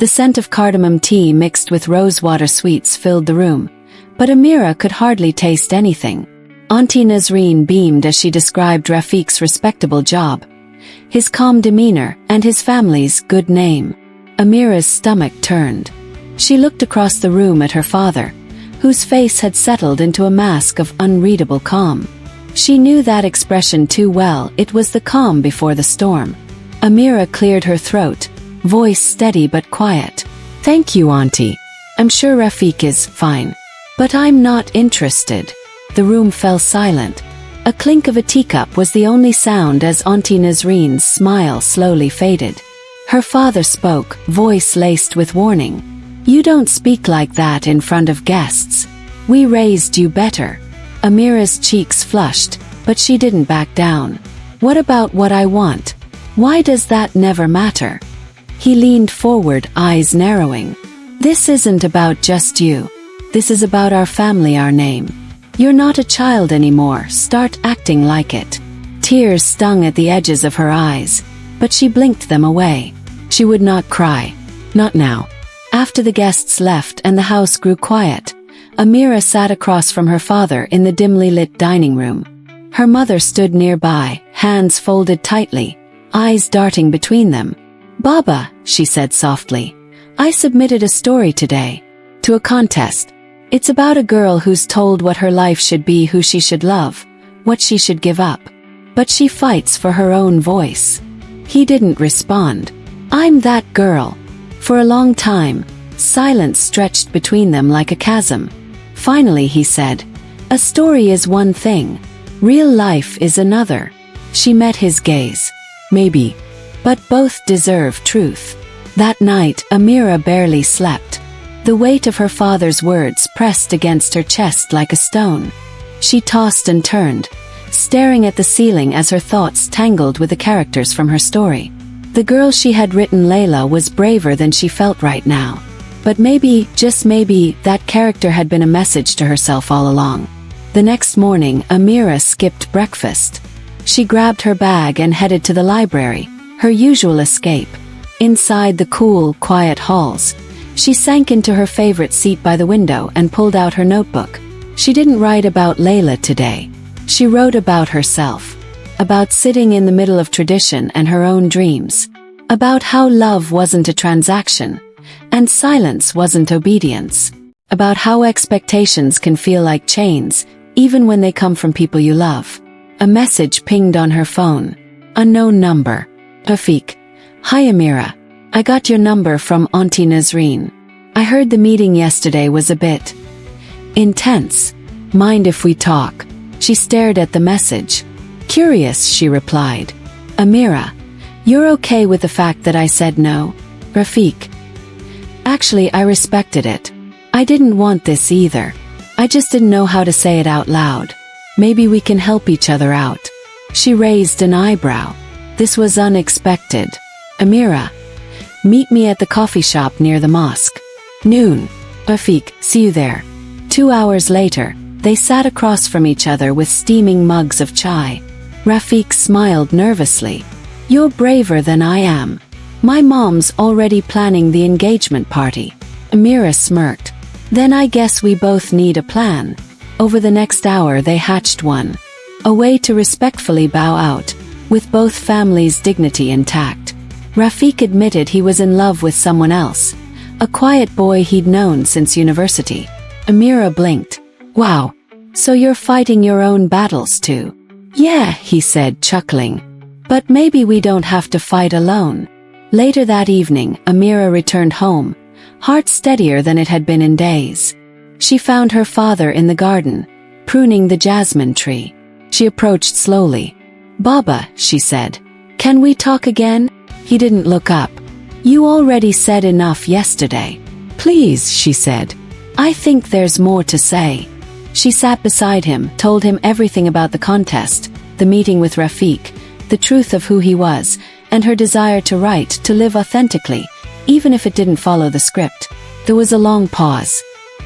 The scent of cardamom tea mixed with rosewater sweets filled the room, but Amira could hardly taste anything. Auntie Nazreen beamed as she described Rafiq's respectable job, his calm demeanor, and his family's good name. Amira's stomach turned. She looked across the room at her father, whose face had settled into a mask of unreadable calm. She knew that expression too well. It was the calm before the storm. Amira cleared her throat, voice steady but quiet. "Thank you, Auntie. I'm sure Rafiq is fine. But I'm not interested." The room fell silent. A clink of a teacup was the only sound as Auntie Nazreen's smile slowly faded. Her father spoke, voice laced with warning. "You don't speak like that in front of guests. We raised you better." Amira's cheeks flushed, but she didn't back down. "What about what I want? Why does that never matter?" He leaned forward, eyes narrowing. "This isn't about just you. This is about our family, our name. You're not a child anymore. Start acting like it." Tears stung at the edges of her eyes, but she blinked them away. She would not cry. Not now. After the guests left and the house grew quiet, Amira sat across from her father in the dimly lit dining room. Her mother stood nearby, hands folded tightly, eyes darting between them. "Baba," she said softly, "I submitted a story today. To a contest. It's about a girl who's told what her life should be, who she should love, what she should give up. But she fights for her own voice." He didn't respond. "I'm that girl." For a long time, silence stretched between them like a chasm. Finally he said, "A story is one thing. Real life is another." She met his gaze. "Maybe. But both deserve truth." That night, Amira barely slept. The weight of her father's words pressed against her chest like a stone. She tossed and turned, staring at the ceiling as her thoughts tangled with the characters from her story. The girl she had written, Layla, was braver than she felt right now. But maybe, just maybe, that character had been a message to herself all along. The next morning, Amira skipped breakfast. She grabbed her bag and headed to the library, her usual escape. Inside the cool, quiet halls, she sank into her favorite seat by the window and pulled out her notebook. She didn't write about Layla today. She wrote about herself. About sitting in the middle of tradition and her own dreams. About how love wasn't a transaction, and silence wasn't obedience. About how expectations can feel like chains, even when they come from people you love. A message pinged on her phone. Unknown number. Rafiq. "Hi Amira. I got your number from Auntie Nazreen. I heard the meeting yesterday was a bit intense. Mind if we talk?" She stared at the message. "Curious," she replied. "Amira, you're okay with the fact that I said no?" "Rafiq. Actually, I respected it. I didn't want this either. I just didn't know how to say it out loud. Maybe we can help each other out." She raised an eyebrow. This was unexpected. "Amira, meet me at the coffee shop near the mosque. Noon. Rafiq, see you there." 2 hours later, they sat across from each other with steaming mugs of chai. Rafiq smiled nervously. "You're braver than I am. My mom's already planning the engagement party." Amira smirked. "Then I guess we both need a plan." Over the next hour they hatched one. A way to respectfully bow out, with both families' dignity intact. Rafiq admitted he was in love with someone else, a quiet boy he'd known since university. Amira blinked. "Wow. So you're fighting your own battles too?" "Yeah," he said, chuckling. "But maybe we don't have to fight alone." Later that evening, Amira returned home, heart steadier than it had been in days. She found her father in the garden, pruning the jasmine tree. She approached slowly. "Baba," she said, "can we talk again?" He didn't look up. "You already said enough yesterday." "Please," she said. "I think there's more to say." She sat beside him, told him everything about the contest, the meeting with Rafiq, the truth of who he was, and her desire to write, to live authentically, even if it didn't follow the script. There was a long pause.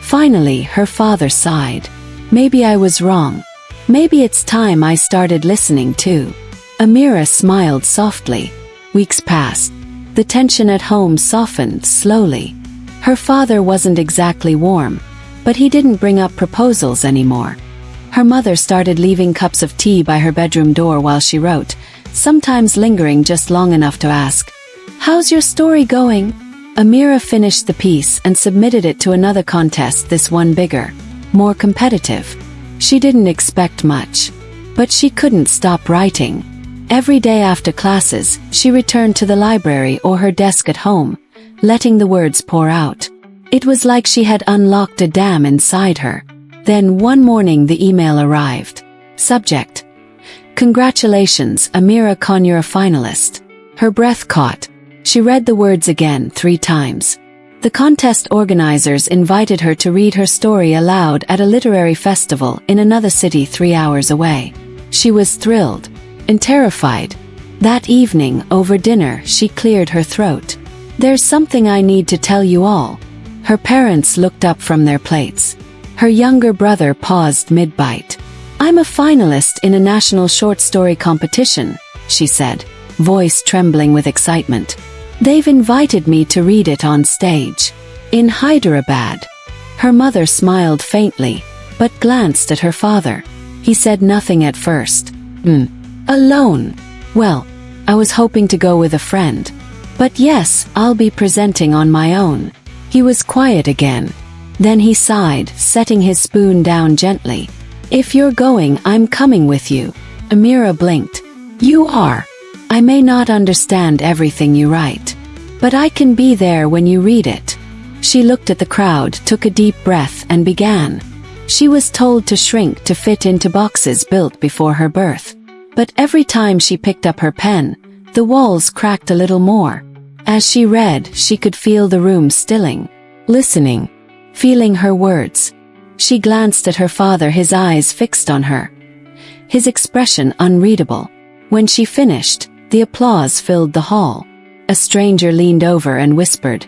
Finally, her father sighed. "Maybe I was wrong. Maybe it's time I started listening too." Amira smiled softly. Weeks passed. The tension at home softened slowly. Her father wasn't exactly warm, but he didn't bring up proposals anymore. Her mother started leaving cups of tea by her bedroom door while she wrote, sometimes lingering just long enough to ask, "How's your story going?" Amira finished the piece and submitted it to another contest, this one bigger, more competitive. She didn't expect much, but she couldn't stop writing. Every day after classes, she returned to the library or her desk at home, letting the words pour out. It was like she had unlocked a dam inside her. Then one morning the email arrived. Subject: "Congratulations, Amira Khan, you're a finalist." Her breath caught. She read the words again 3 times. The contest organizers invited her to read her story aloud at a literary festival in another city 3 hours away. She was thrilled and terrified. That evening, over dinner, she cleared her throat. "There's something I need to tell you all." Her parents looked up from their plates. Her younger brother paused mid-bite. "I'm a finalist in a national short story competition," she said, voice trembling with excitement. "They've invited me to read it on stage in Hyderabad." Her mother smiled faintly, but glanced at her father. He said nothing at first. Alone? Well, I was hoping to go with a friend. But yes, I'll be presenting on my own." He was quiet again. Then he sighed, setting his spoon down gently. "If you're going, I'm coming with you." Amira blinked. "You are. I may not understand everything you write, but I can be there when you read it." She looked at the crowd, took a deep breath, and began. She was told to shrink to fit into boxes built before her birth. But every time she picked up her pen, the walls cracked a little more. As she read, she could feel the room stilling, listening, feeling her words. She glanced at her father, his eyes fixed on her, his expression unreadable. When she finished, the applause filled the hall. A stranger leaned over and whispered,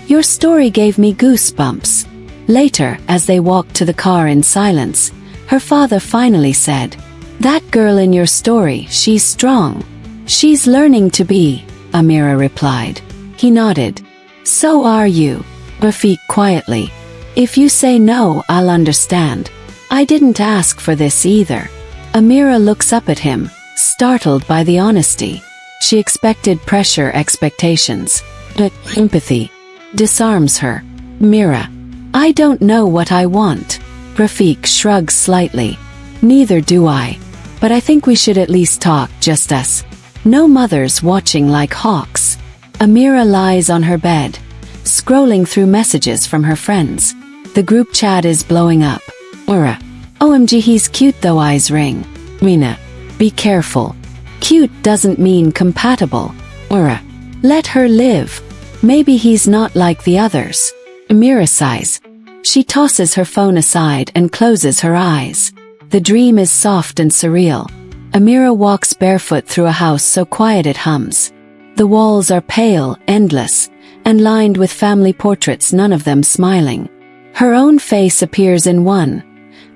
"Your story gave me goosebumps." Later, as they walked to the car in silence, her father finally said, "That girl in your story, she's strong." "She's learning to be," Amira replied. He nodded. "So are you." Rafiq quietly. "If you say no, I'll understand. I didn't ask for this either." Amira looks up at him, startled by the honesty. She expected pressure, expectations, but empathy disarms her. "Mira, I don't know what I want." Rafiq shrugs slightly. "Neither do I. But I think we should at least talk, just us. No mothers watching like hawks." Amira lies on her bed, scrolling through messages from her friends. The group chat is blowing up. Ura. "OMG, he's cute though, eyes ring." Mina. "Be careful. Cute doesn't mean compatible." Ura. "Let her live. Maybe he's not like the others." Amira sighs. She tosses her phone aside and closes her eyes. The dream is soft and surreal. Amira walks barefoot through a house so quiet it hums. The walls are pale, endless, and lined with family portraits, none of them smiling. Her own face appears in one.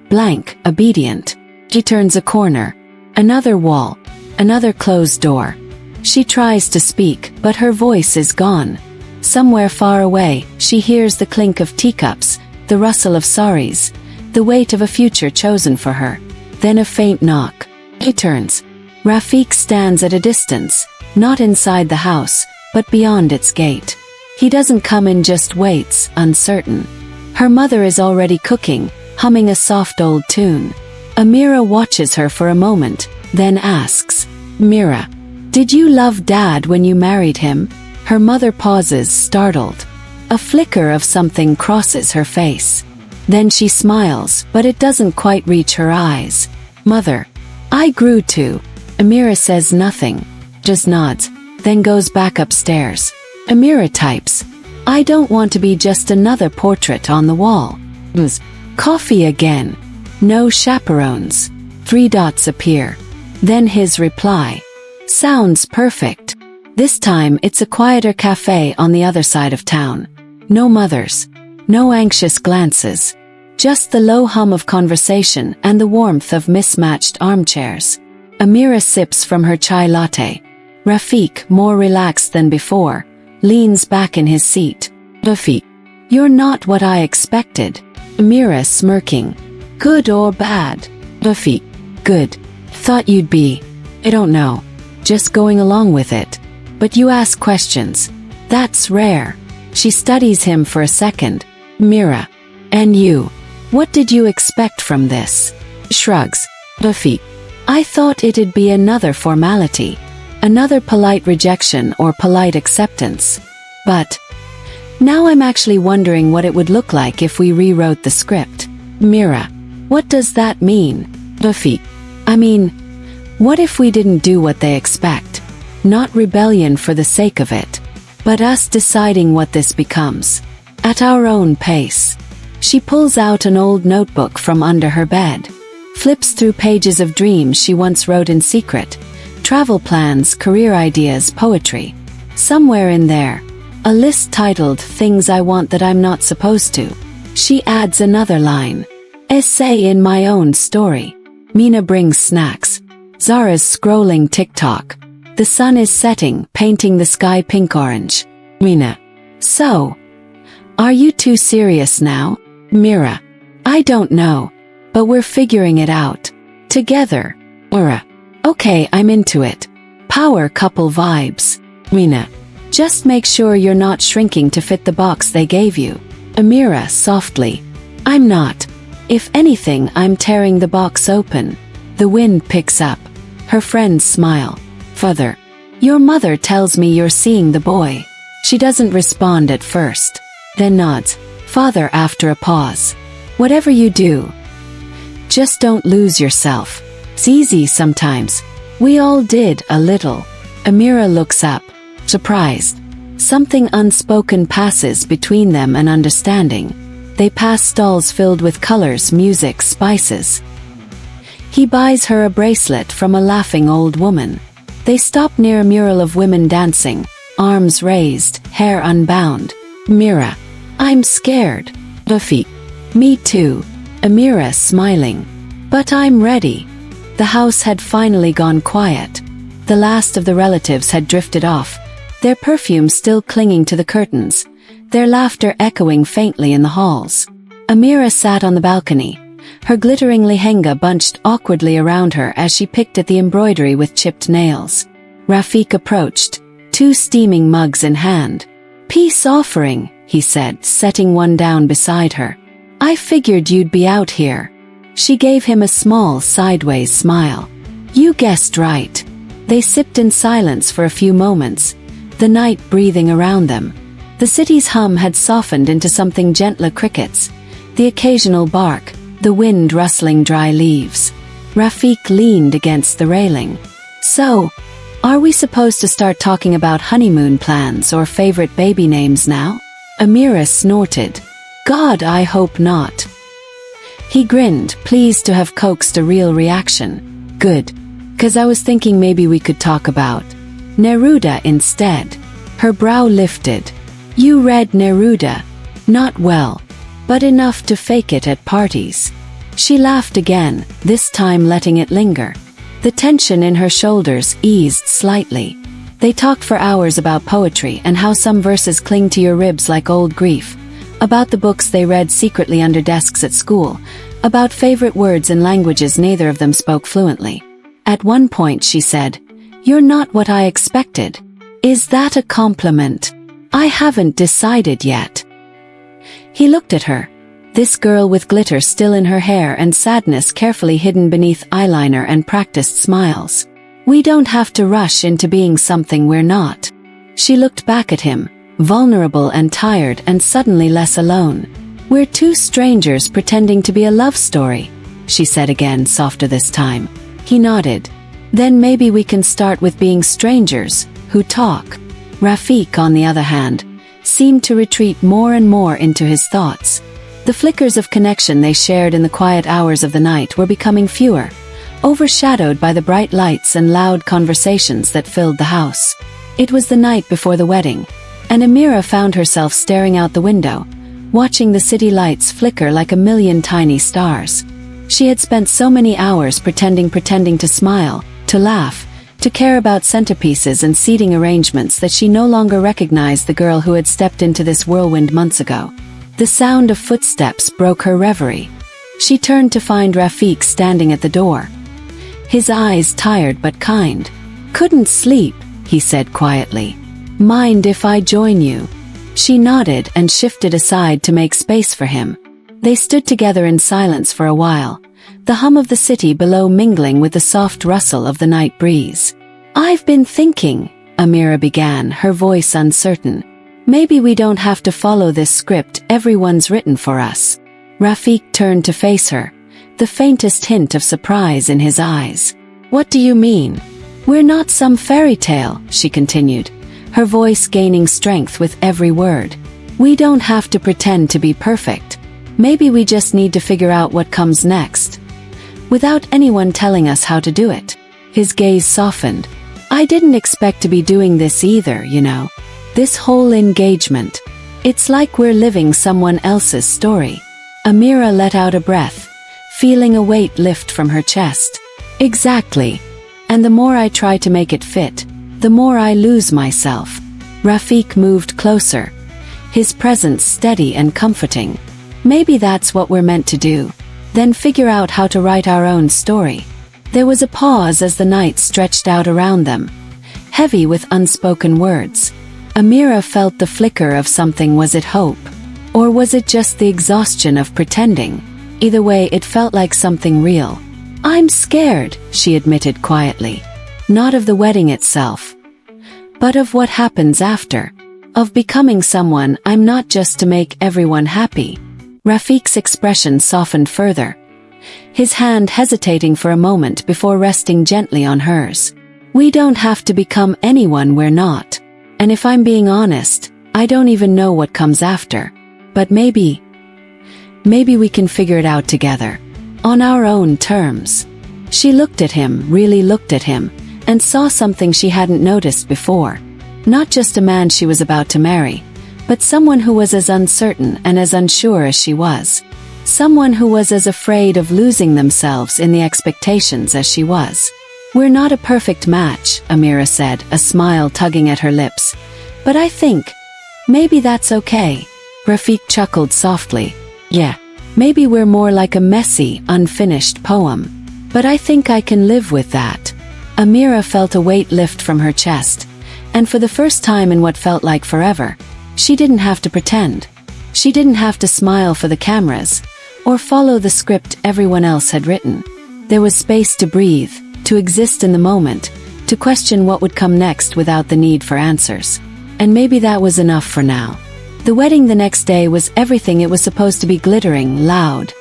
Blank, obedient. She turns a corner. Another wall. Another closed door. She tries to speak, but her voice is gone. Somewhere far away, she hears the clink of teacups, the rustle of saris, the weight of a future chosen for her. Then a faint knock. She turns. Rafiq stands at a distance, not inside the house, but beyond its gate. He doesn't come in, just waits, uncertain. Her mother is already cooking, humming a soft old tune. Amira watches her for a moment, then asks, "Mira, did you love Dad when you married him?" Her mother pauses, startled. A flicker of something crosses her face. Then she smiles, but it doesn't quite reach her eyes. "Mother, I grew to." Amira says nothing, just nods, then goes back upstairs. Amira types, "I don't want to be just another portrait on the wall." Coffee again. No chaperones. 3 dots appear. Then his reply. "Sounds perfect." This time it's a quieter cafe on the other side of town. No mothers. No anxious glances. Just the low hum of conversation and the warmth of mismatched armchairs. Amira sips from her chai latte. Rafiq, more relaxed than before, leans back in his seat. Rafik, you're not what I expected. Amira smirking. Good or bad? Rafik, good. Thought you'd be, I don't know, just going along with it. But you ask questions. That's rare. She studies him for a second. Amira, and you? What did you expect from this? Shrugs. Rafik, I thought it'd be another formality. Another polite rejection or polite acceptance. But now I'm actually wondering what it would look like if we rewrote the script. Mira, what does that mean? Rafik, I mean, what if we didn't do what they expect? Not rebellion for the sake of it, but us deciding what this becomes. At our own pace. She pulls out an old notebook from under her bed. Flips through pages of dreams she once wrote in secret. Travel plans, career ideas, poetry. Somewhere in there, a list titled Things I Want That I'm Not Supposed to. She adds another line. Essay in my own story. Mina brings snacks. Zara's scrolling TikTok. The sun is setting, painting the sky pink-orange. Mina. So, are you too serious now? Mira. I don't know, but we're figuring it out. Together. Mira. Okay, I'm into it. Power couple vibes. Mina. Just make sure you're not shrinking to fit the box they gave you. Amira softly. I'm not. If anything, I'm tearing the box open. The wind picks up. Her friends smile. Father. Your mother tells me you're seeing the boy. She doesn't respond at first. Then nods. Father after a pause. Whatever you do, just don't lose yourself. It's easy sometimes. We all did a little. Amira looks up. Surprised. Something unspoken passes between them and understanding. They pass stalls filled with colors, music, spices. He buys her a bracelet from a laughing old woman. They stop near a mural of women dancing, arms raised, hair unbound. Mira. I'm scared. Rafik. Me too. Amira smiling. But I'm ready. The house had finally gone quiet. The last of the relatives had drifted off, their perfume still clinging to the curtains, their laughter echoing faintly in the halls. Amira sat on the balcony, her glittering lehenga bunched awkwardly around her as she picked at the embroidery with chipped nails. Rafik approached, 2 steaming mugs in hand. Peace offering, he said, setting one down beside her. I figured you'd be out here. She gave him a small sideways smile. You guessed right. They sipped in silence for a few moments, the night breathing around them. The city's hum had softened into something gentler, crickets, the occasional bark, the wind rustling dry leaves. Rafik leaned against the railing. So, are we supposed to start talking about honeymoon plans or favorite baby names now? Amira snorted. God, I hope not. He grinned, pleased to have coaxed a real reaction. Good. 'Cause I was thinking maybe we could talk about Neruda instead. Her brow lifted. You read Neruda? Not well, but enough to fake it at parties. She laughed again, this time letting it linger. The tension in her shoulders eased slightly. They talked for hours about poetry and how some verses cling to your ribs like old grief, about the books they read secretly under desks at school, about favorite words in languages neither of them spoke fluently. At one point she said, "You're not what I expected." Is that a compliment? I haven't decided yet. He looked at her. This girl with glitter still in her hair and sadness carefully hidden beneath eyeliner and practiced smiles. We don't have to rush into being something we're not. She looked back at him, vulnerable and tired and suddenly less alone. We're 2 strangers pretending to be a love story, she said again, softer this time. He nodded. Then maybe we can start with being strangers, who talk. Rafik, on the other hand, seemed to retreat more and more into his thoughts. The flickers of connection they shared in the quiet hours of the night were becoming fewer, overshadowed by the bright lights and loud conversations that filled the house. It was the night before the wedding, and Amira found herself staring out the window, watching the city lights flicker like a million tiny stars. She had spent so many hours pretending to smile, to laugh, to care about centerpieces and seating arrangements that she no longer recognized the girl who had stepped into this whirlwind months ago. The sound of footsteps broke her reverie. She turned to find Rafik standing at the door. His eyes tired but kind. "Couldn't sleep," he said quietly. "Mind if I join you?" She nodded and shifted aside to make space for him. They stood together in silence for a while, the hum of the city below mingling with the soft rustle of the night breeze. "I've been thinking," Amira began, her voice uncertain. "Maybe we don't have to follow this script everyone's written for us." Rafik turned to face her, the faintest hint of surprise in his eyes. "What do you mean?" "We're not some fairy tale," she continued, her voice gaining strength with every word. "We don't have to pretend to be perfect. Maybe we just need to figure out what comes next, without anyone telling us how to do it." His gaze softened. "I didn't expect to be doing this either, you know. This whole engagement. It's like we're living someone else's story." Amira let out a breath, feeling a weight lift from her chest. "Exactly. And the more I try to make it fit, the more I lose myself." Rafik moved closer, his presence steady and comforting. "Maybe that's what we're meant to do. Then figure out how to write our own story." There was a pause as the night stretched out around them, heavy with unspoken words. Amira felt the flicker of something. Was it hope? Or was it just the exhaustion of pretending? Either way, it felt like something real. "I'm scared," she admitted quietly. "Not of the wedding itself, but of what happens after. Of becoming someone I'm not just to make everyone happy." Rafik's expression softened further, his hand hesitating for a moment before resting gently on hers. "We don't have to become anyone we're not. And if I'm being honest, I don't even know what comes after. But maybe we can figure it out together. On our own terms." She looked at him, really looked at him, and saw something she hadn't noticed before. Not just a man she was about to marry, but someone who was as uncertain and as unsure as she was. Someone who was as afraid of losing themselves in the expectations as she was. "We're not a perfect match," Amira said, a smile tugging at her lips. "But I think maybe that's okay." Rafik chuckled softly. "Yeah, maybe we're more like a messy, unfinished poem. But I think I can live with that." Amira felt a weight lift from her chest, and for the first time in what felt like forever, she didn't have to pretend. She didn't have to smile for the cameras, or follow the script everyone else had written. There was space to breathe, to exist in the moment, to question what would come next without the need for answers. And maybe that was enough for now. The wedding the next day was everything it was supposed to be: glittering, loud,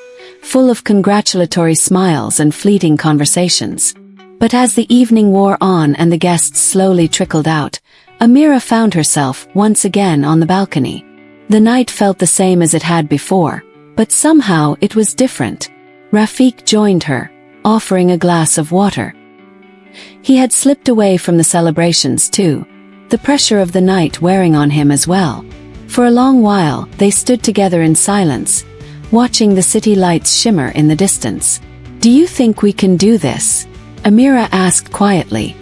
full of congratulatory smiles and fleeting conversations. But as the evening wore on and the guests slowly trickled out, Amira found herself once again on the balcony. The night felt the same as it had before, but somehow it was different. Rafik joined her, offering a glass of water. He had slipped away from the celebrations too, the pressure of the night wearing on him as well. For a long while, they stood together in silence, watching the city lights shimmer in the distance. "Do you think we can do this?" Amira asked quietly.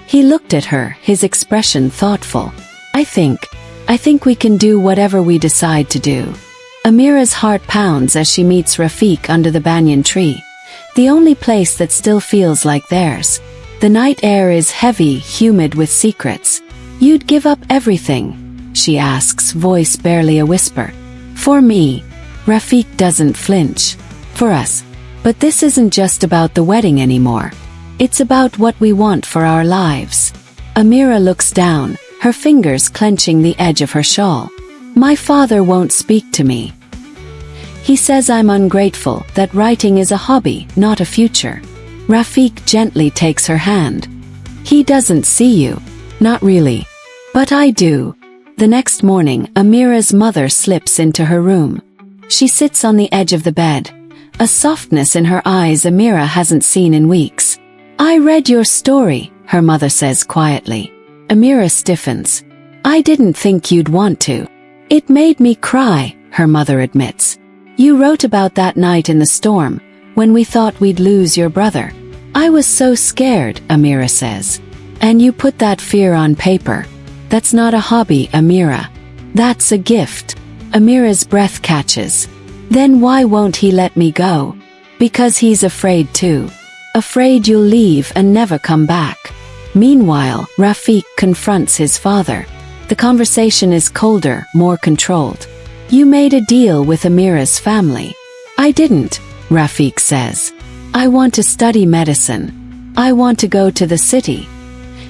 He looked at her, his expression thoughtful. I think we can do whatever we decide to do." Amira's heart pounds as she meets Rafik under the banyan tree, the only place that still feels like theirs. The night air is heavy, humid with secrets. "You'd give up everything?" she asks, voice barely a whisper. "For me." Rafik doesn't flinch. "For us. But this isn't just about the wedding anymore. It's about what we want for our lives." Amira looks down, her fingers clenching the edge of her shawl. "My father won't speak to me. He says I'm ungrateful, that writing is a hobby, not a future." Rafik gently takes her hand. "He doesn't see you." "Not really. But I do." The next morning, Amira's mother slips into her room. She sits on the edge of the bed, a softness in her eyes Amira hasn't seen in weeks. "I read your story," her mother says quietly. Amira stiffens. "I didn't think you'd want to." "It made me cry," her mother admits. "You wrote about that night in the storm, when we thought we'd lose your brother. I was so scared, Amira says. And you put that fear on paper. That's not a hobby, Amira. That's a gift. Amira's breath catches. Then why won't he let me go? Because he's afraid too. Afraid you'll leave and never come back. Meanwhile, Rafiq confronts his father. The conversation is colder, more controlled. You made a deal with Amira's family. I didn't, Rafiq says. I want to study medicine. I want to go to the city.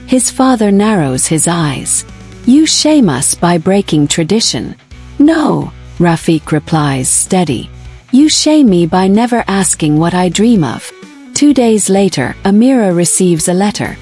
His father narrows his eyes. You shame us by breaking tradition. No, Rafiq replies, steady. You shame me by never asking what I dream of. 2 days later, Amira receives a letter.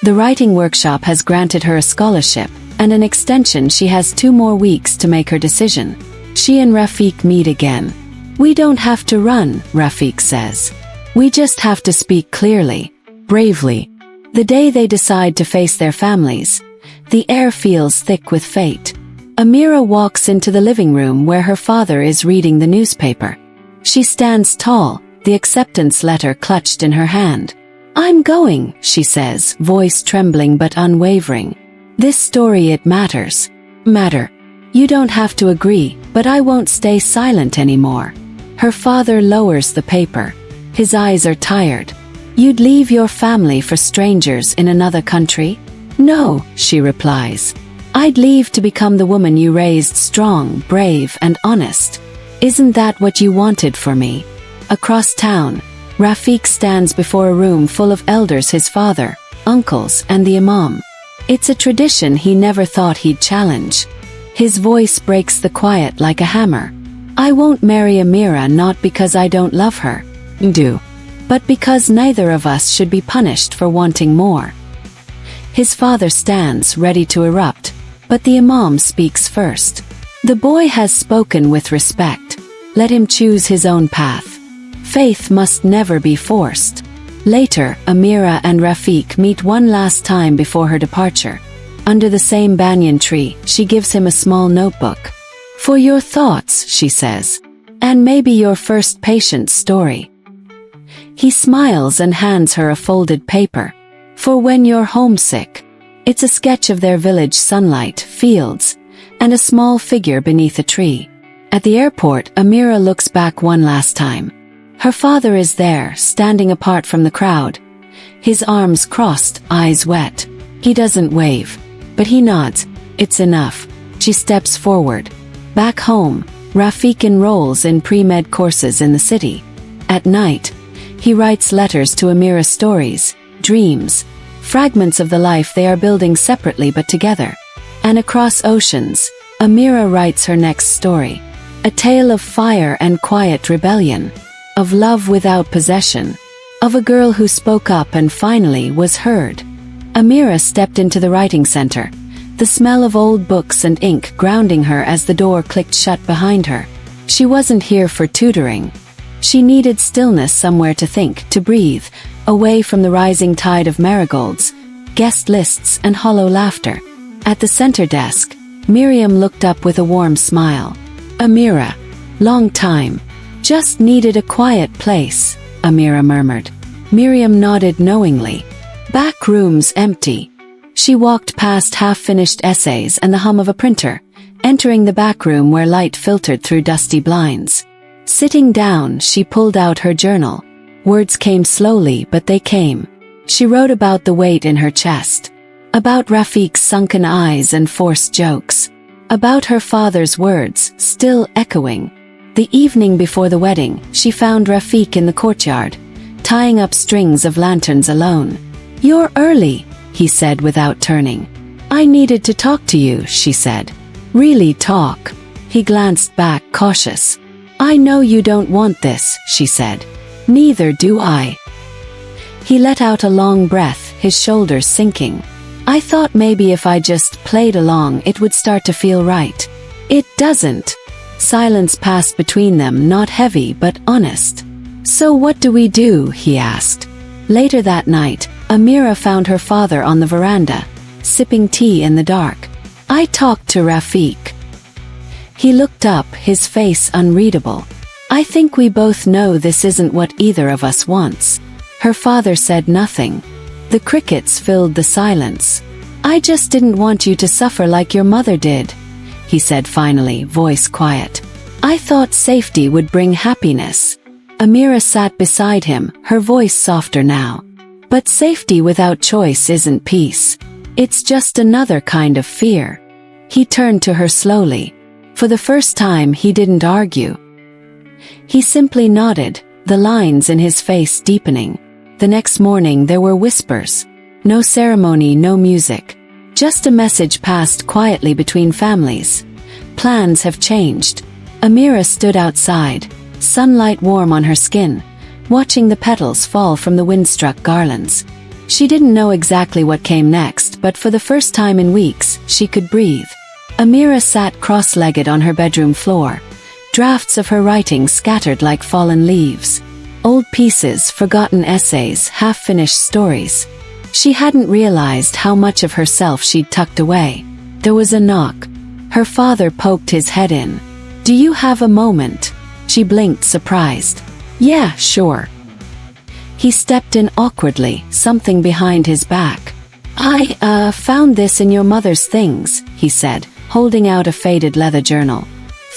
The writing workshop has granted her a scholarship, and an extension. She has 2 more weeks to make her decision. She and Rafiq meet again. We don't have to run, Rafiq says. We just have to speak clearly, bravely. The day they decide to face their families, the air feels thick with fate. Amira walks into the living room where her father is reading the newspaper. She stands tall, the acceptance letter clutched in her hand. I'm going, she says, voice trembling but unwavering. This story, it matters. Matter. You don't have to agree, but I won't stay silent anymore. Her father lowers the paper. His eyes are tired. You'd leave your family for strangers in another country? No, she replies. I'd leave to become the woman you raised, strong, brave, and honest. Isn't that what you wanted for me? Across town, Rafiq stands before a room full of elders, his father, uncles, and the imam. It's a tradition he never thought he'd challenge. His voice breaks the quiet like a hammer. I won't marry Amira, not because I don't love her. Do. But because neither of us should be punished for wanting more. His father stands ready to erupt, but the imam speaks first. The boy has spoken with respect. Let him choose his own path. Faith must never be forced. Later, Amira and Rafiq meet one last time before her departure. Under the same banyan tree, she gives him a small notebook. For your thoughts, she says. And maybe your first patient story. He smiles and hands her a folded paper. For when you're homesick. It's a sketch of their village, sunlight, fields, and a small figure beneath a tree. At the airport, Amira looks back one last time. Her father is there, standing apart from the crowd. His arms crossed, eyes wet. He doesn't wave, but he nods. It's enough. She steps forward. Back home, Rafiq enrolls in pre-med courses in the city. At night, he writes letters to Amira, stories, dreams, fragments of the life they are building separately but together. And across oceans, Amira writes her next story. A tale of fire and quiet rebellion. Of love without possession. Of a girl who spoke up and finally was heard. Amira stepped into the writing center, the smell of old books and ink grounding her as the door clicked shut behind her. She wasn't here for tutoring. She needed stillness, somewhere to think, to breathe, away from the rising tide of marigolds, guest lists, and hollow laughter. At the center desk, Miriam looked up with a warm smile. Amira. Long time. Just needed a quiet place, Amira murmured. Miriam nodded knowingly. Back rooms empty. She walked past half-finished essays and the hum of a printer, entering the back room where light filtered through dusty blinds. Sitting down, she pulled out her journal. Words came slowly, but they came. She wrote about the weight in her chest. About Rafiq's sunken eyes and forced jokes. About her father's words, still echoing. The evening before the wedding, she found Rafiq in the courtyard, tying up strings of lanterns alone. You're early, he said without turning. I needed to talk to you, she said. Really talk. He glanced back, cautious. I know you don't want this, she said. Neither do I. He let out a long breath, his shoulders sinking. I thought maybe if I just played along it would start to feel right. It doesn't. Silence passed between them, not heavy but honest. So what do we do? He asked. Later that night, Amira found her father on the veranda, sipping tea in the dark. I talked to Rafiq. He looked up, his face unreadable. I think we both know this isn't what either of us wants. Her father said nothing. The crickets filled the silence. "I just didn't want you to suffer like your mother did," he said finally, voice quiet. "I thought safety would bring happiness." Amira sat beside him, her voice softer now. "But safety without choice isn't peace. It's just another kind of fear." He turned to her slowly. For the first time he didn't argue. He simply nodded, the lines in his face deepening. The next morning there were whispers. No ceremony, no music. Just a message passed quietly between families. Plans have changed. Amira stood outside, sunlight warm on her skin, watching the petals fall from the wind-struck garlands. She didn't know exactly what came next, but for the first time in weeks, she could breathe. Amira sat cross-legged on her bedroom floor, drafts of her writing scattered like fallen leaves. Old pieces, forgotten essays, half-finished stories. She hadn't realized how much of herself she'd tucked away. There was a knock. Her father poked his head in. "Do you have a moment?" She blinked, surprised. "Yeah, sure." He stepped in awkwardly, something behind his back. I found this in your mother's things," he said, holding out a faded leather journal.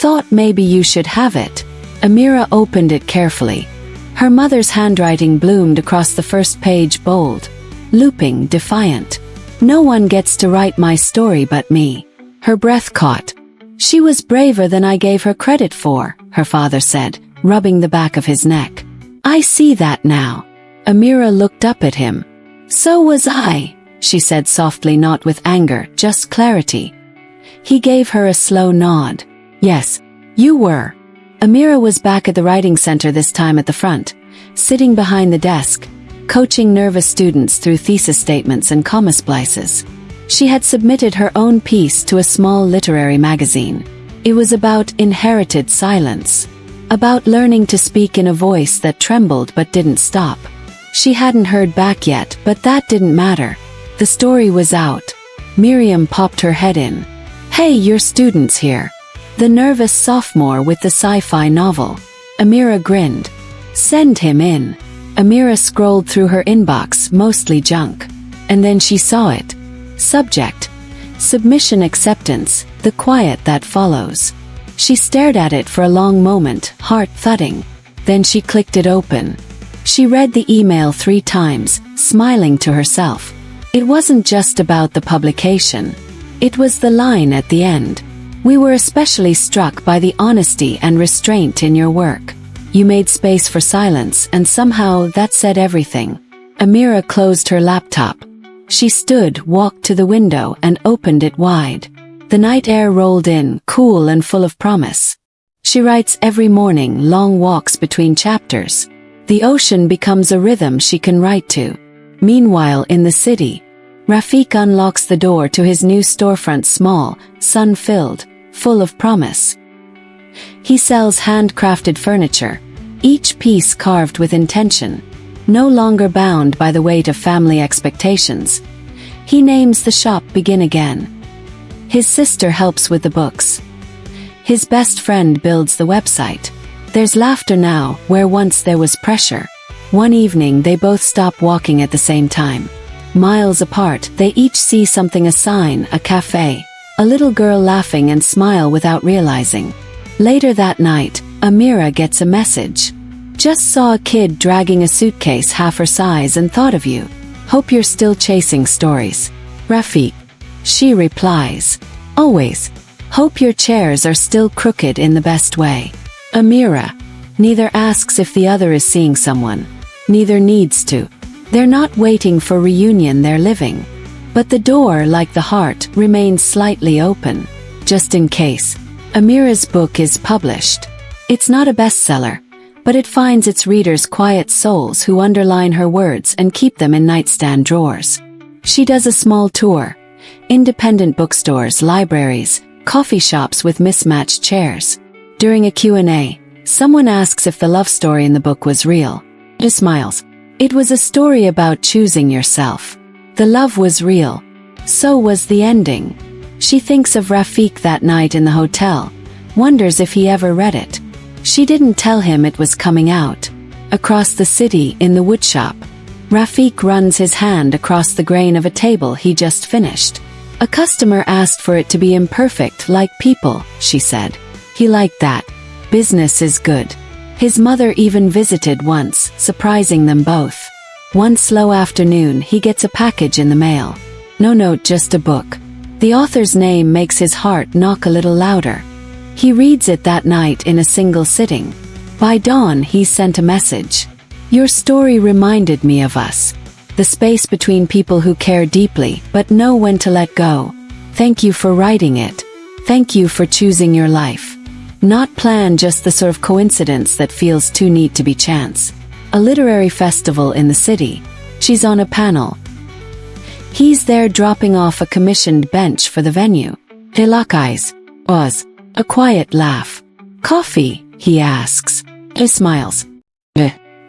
"Thought maybe you should have it." Amira opened it carefully. Her mother's handwriting bloomed across the first page, bold, looping, defiant. "No one gets to write my story but me." Her breath caught. "She was braver than I gave her credit for," her father said, rubbing the back of his neck. "I see that now." Amira looked up at him. "So was I," she said softly, not with anger, just clarity. He gave her a slow nod. "Yes, you were." Amira was back at the writing center, this time at the front, sitting behind the desk, coaching nervous students through thesis statements and comma splices. She had submitted her own piece to a small literary magazine. It was about inherited silence, about learning to speak in a voice that trembled but didn't stop. She hadn't heard back yet, but that didn't matter. The story was out. Miriam popped her head in. "Hey, your student's here." The nervous sophomore with the sci-fi novel. Amira grinned. "Send him in." Amira scrolled through her inbox, mostly junk. And then she saw it. Subject: submission acceptance, the quiet that follows. She stared at it for a long moment, heart thudding. Then she clicked it open. She read the email 3 times, smiling to herself. It wasn't just about the publication. It was the line at the end. "We were especially struck by the honesty and restraint in your work. You made space for silence, and somehow that said everything." Amira closed her laptop. She stood, walked to the window, and opened it wide. The night air rolled in, cool and full of promise. She writes every morning, long walks between chapters. The ocean becomes a rhythm she can write to. Meanwhile, in the city, Rafiq unlocks the door to his new storefront, small, sun-filled, full of promise. He sells handcrafted furniture, each piece carved with intention, no longer bound by the weight of family expectations. He names the shop Begin Again. His sister helps with the books. His best friend builds the website. There's laughter now, where once there was pressure. One evening they both stop walking at the same time. Miles apart, they each see something, a sign, a cafe, a little girl laughing and smile without realizing. Later that night, Amira gets a message. "Just saw a kid dragging a suitcase half her size and thought of you. Hope you're still chasing stories. Rafiq." She replies, "Always. Hope your chairs are still crooked in the best way." Amira. Neither asks if the other is seeing someone. Neither needs to. They're not waiting for reunion, they're living. But the door, like the heart, remains slightly open. Just in case. Amira's book is published. It's not a bestseller, but it finds its readers, quiet souls who underline her words and keep them in nightstand drawers. She does a small tour. Independent bookstores, libraries, coffee shops with mismatched chairs. During a Q&A, someone asks if the love story in the book was real. She smiles. It was a story about choosing yourself. The love was real. So was the ending. She thinks of Rafiq that night in the hotel, wonders if he ever read it. She didn't tell him it was coming out. Across the city, in the woodshop, Rafiq runs his hand across the grain of a table he just finished. A customer asked for it to be imperfect like people, she said. He liked that. Business is good. His mother even visited once, surprising them both. One slow afternoon he gets a package in the mail. No note, just a book. The author's name makes his heart knock a little louder. He reads it that night in a single sitting. By dawn he sent a message. Your story reminded me of us. The space between people who care deeply but know when to let go. Thank you for writing it. Thank you for choosing your life. Not planned, just the sort of coincidence that feels too neat to be chance. A literary festival in the city. She's on a panel. He's there dropping off a commissioned bench for the venue. Hilakais was a quiet laugh. Coffee, he asks. He smiles.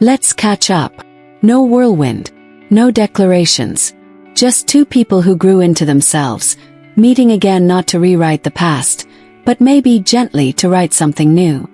Let's catch up. No whirlwind. No declarations. Just two people who grew into themselves, meeting again not to rewrite the past, but maybe gently to write something new.